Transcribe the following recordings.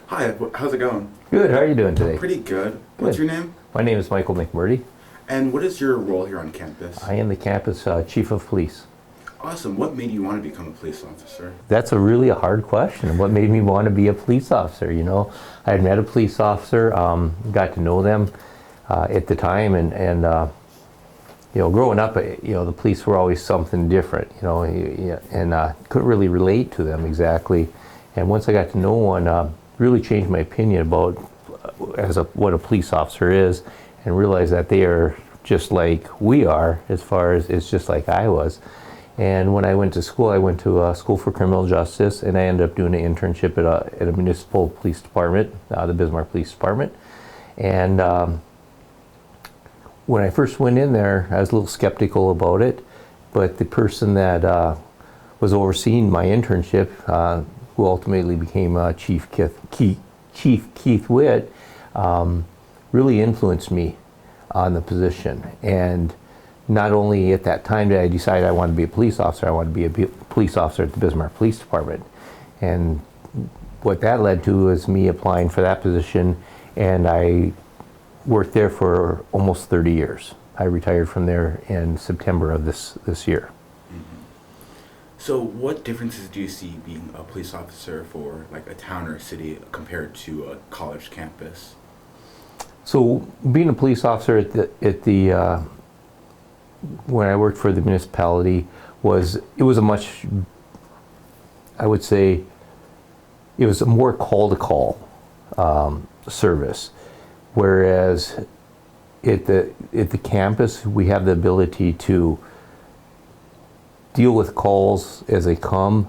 Hi, how's it going? Good. How are you doing today? Pretty good. Good. What's your name? My name is Micheal McMerty. And what is your role here on campus? I am the campus chief of police. Awesome. What made you want to become a police officer? That's really a hard question. What made me want to be a police officer? I had met a police officer, got to know them at the time, and growing up, the police were always something different, and couldn't really relate to them exactly. And once I got to know one, really changed my opinion about what a police officer is, and realized that they are just like we are, as far as it's just like I was. And when I went to school, I went to School for Criminal Justice, and I ended up doing an internship at a municipal police department, the Bismarck Police Department. And when I first went in there, I was a little skeptical about it, but the person that was overseeing my internship, who ultimately became Chief Keith Witt, really influenced me on the position. And not only at that time did I decide I wanted to be a police officer, I wanted to be a police officer at the Bismarck Police Department. And what that led to was me applying for that position, and I worked there for almost 30 years. I retired from there in September of this year. So what differences do you see being a police officer for like a town or a city compared to a college campus? So being a police officer when I worked for the municipality was a much, I would say, it was a more call-to-call service. Whereas at the campus, we have the ability to deal with calls as they come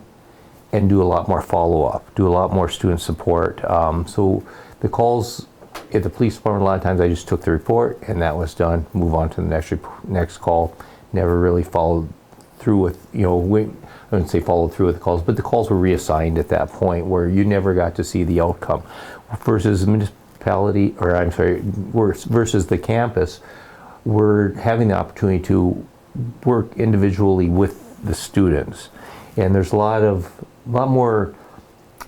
and do a lot more follow-up, do a lot more student support. So the calls at the police department, a lot of times I just took the report and that was done, move on to the next call. Never really followed through with, I wouldn't say followed through with the calls, but the calls were reassigned at that point where you never got to see the outcome. Versus the municipality, versus the campus, we're having the opportunity to work individually with the students. And there's a lot more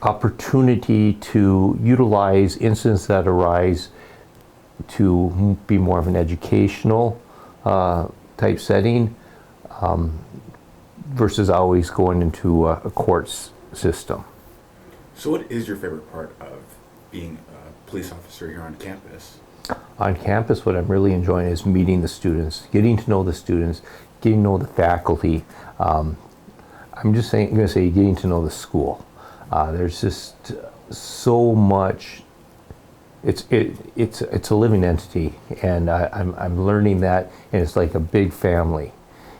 opportunity to utilize incidents that arise to be more of an educational type setting versus always going into a courts system. So what is your favorite part of being a police officer here on campus? On campus, what I'm really enjoying is meeting the students, getting to know the students, getting to know the faculty. I'm going to say getting to know the school. There's just so much. It's a living entity, and I'm learning that, and it's like a big family.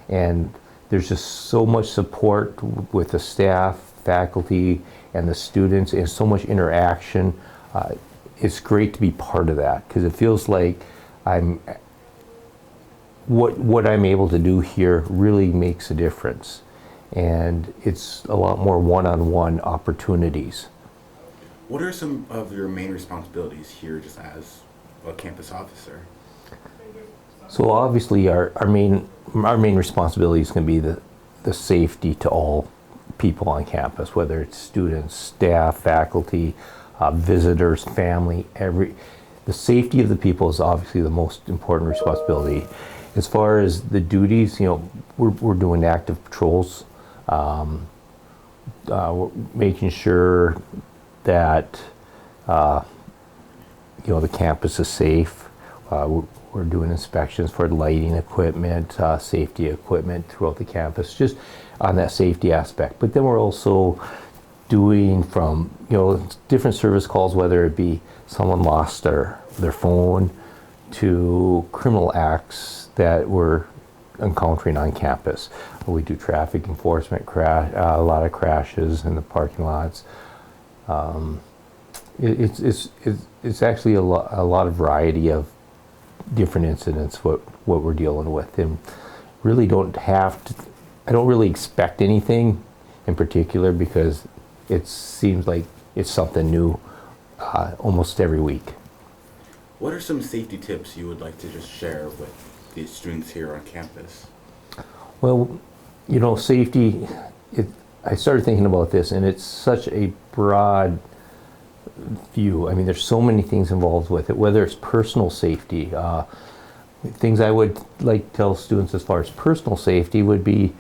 And there's just so much support with the staff, faculty, and the students, and so much interaction. It's great to be part of that because it feels like what I'm able to do here really makes a difference. And it's a lot more one-on-one opportunities. What are some of your main responsibilities here just as a campus officer? So obviously our main responsibility is going to be the safety to all people on campus, whether it's students, staff, faculty, visitors, family. The safety of the people is obviously the most important responsibility. As far as the duties, we're doing active patrols. Making sure that the campus is safe. We're doing inspections for lighting equipment, safety equipment throughout the campus, just on that safety aspect. But then we're also doing from different service calls, whether it be someone lost their phone, to criminal acts that we're encountering on campus. We do traffic enforcement, a lot of crashes in the parking lots. It's actually a lot of variety of different incidents what we're dealing with, and really I don't really expect anything in particular because it seems like it's something new almost every week. What are some safety tips you would like to just share with the students here on campus? Well, safety, I started thinking about this, and it's such a broad view. I mean, there's so many things involved with it, whether it's personal safety. Things I would like to tell students as far as personal safety would be,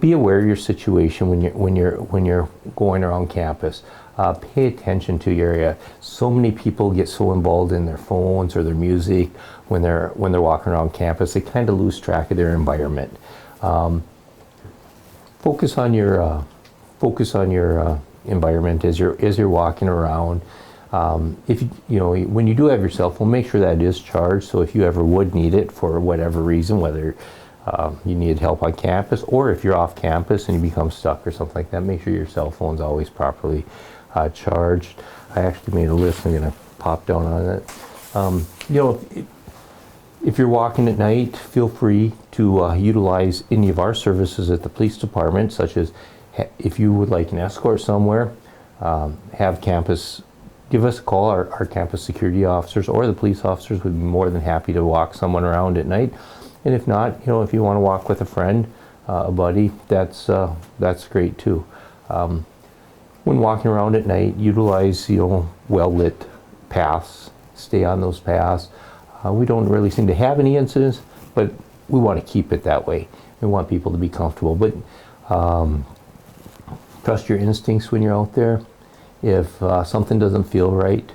be aware of your situation when you're going around campus. Pay attention to your area. So many people get so involved in their phones or their music when they're walking around campus, they kind of lose track of their environment. Focus on your environment as you're walking around. If when you do have your cell phone, make sure that it is charged. So if you ever would need it for whatever reason, whether you need help on campus or if you're off campus and you become stuck or something like that, make sure your cell phone's always properly charged. I actually made a list. I'm going to pop down on it. If you're walking at night, feel free to utilize any of our services at the police department, such as if you would like an escort somewhere, have campus, give us a call. Our campus security officers or the police officers would be more than happy to walk someone around at night. And if not, if you want to walk with a friend, a buddy, that's great too. When walking around at night, utilize well-lit paths. Stay on those paths. We don't really seem to have any incidents, but we want to keep it that way. We want people to be comfortable. But trust your instincts when you're out there. If something doesn't feel right,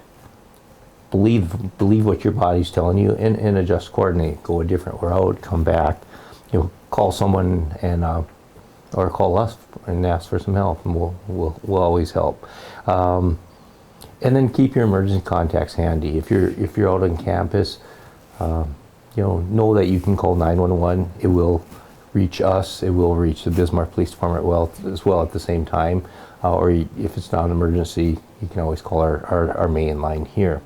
believe what your body's telling you and adjust, coordinate. Go a different route, come back. Call someone and or call us and ask for some help, and we'll always help. And then keep your emergency contacts handy. If you're out on campus, know that you can call 911. It will reach us. It will reach the Bismarck Police Department as well at the same time. Or if it's not an emergency, you can always call our main line here.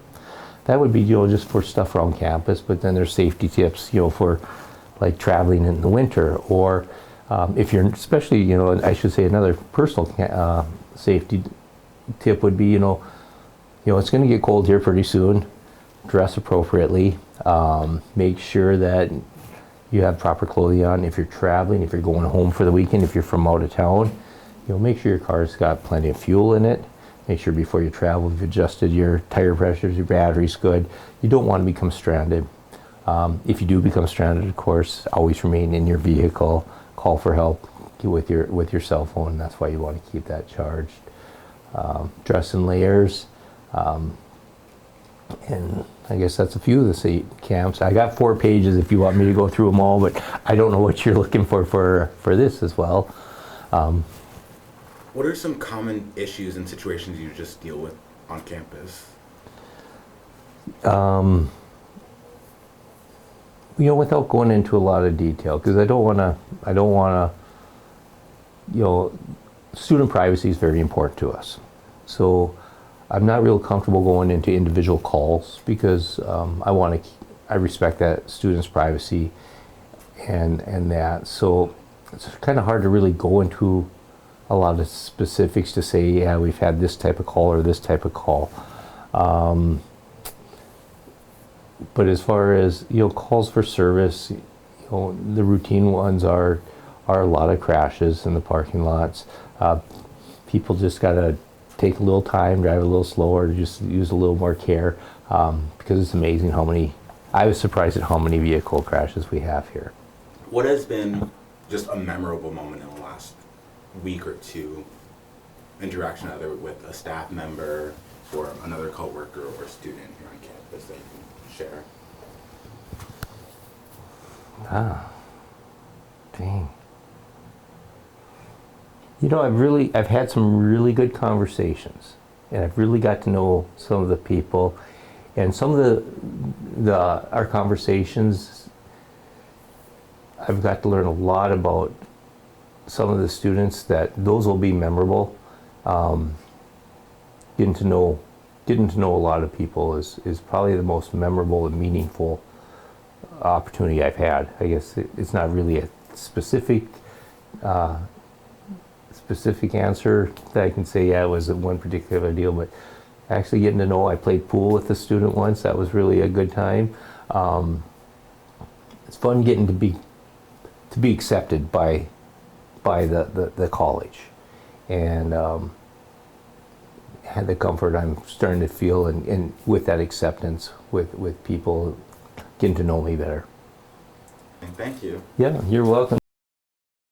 That would be just for stuff around campus. But then there's safety tips, for like traveling in the winter, or if you're especially I should say another personal safety tip would be it's going to get cold here pretty soon. Dress appropriately. Make sure that you have proper clothing on. If you're traveling, if you're going home for the weekend, if you're from out of town, make sure your car's got plenty of fuel in it. Make sure before you travel, you've adjusted your tire pressures, your battery's good. You don't want to become stranded. If you do become stranded, of course, always remain in your vehicle. Call for help with your cell phone. That's why you want to keep that charged. Dress in layers. And I guess that's a few of the state camps. I got 4 pages if you want me to go through them all, but I don't know what you're looking for this as well. What are some common issues and situations you just deal with on campus? Without going into a lot of detail, because I don't want to, student privacy is very important to us. So I'm not real comfortable going into individual calls because I respect that student's privacy and that. So it's kind of hard to really go into a lot of specifics to say, yeah, we've had this type of call or this type of call. But as far as calls for service, the routine ones are a lot of crashes in the parking lots. People just gotta take a little time, drive a little slower, just use a little more care, because it's amazing I was surprised at how many vehicle crashes we have here. What has been just a memorable moment in the last week or two, interaction either with a staff member or another co-worker or student here on campus that you can share? Dang. I've had some really good conversations, and I've really got to know some of the people, and some of our conversations, I've got to learn a lot about some of the students that those will be memorable. Getting to know a lot of people is probably the most memorable and meaningful opportunity I've had. I guess it's not really a specific answer that I can say, yeah, it was one particular deal, but actually getting to know, I played pool with a student once. That was really a good time. It's fun getting to be accepted by the college, and had the comfort I'm starting to feel, and with that acceptance, with people getting to know me better. And thank you. Yeah, you're welcome.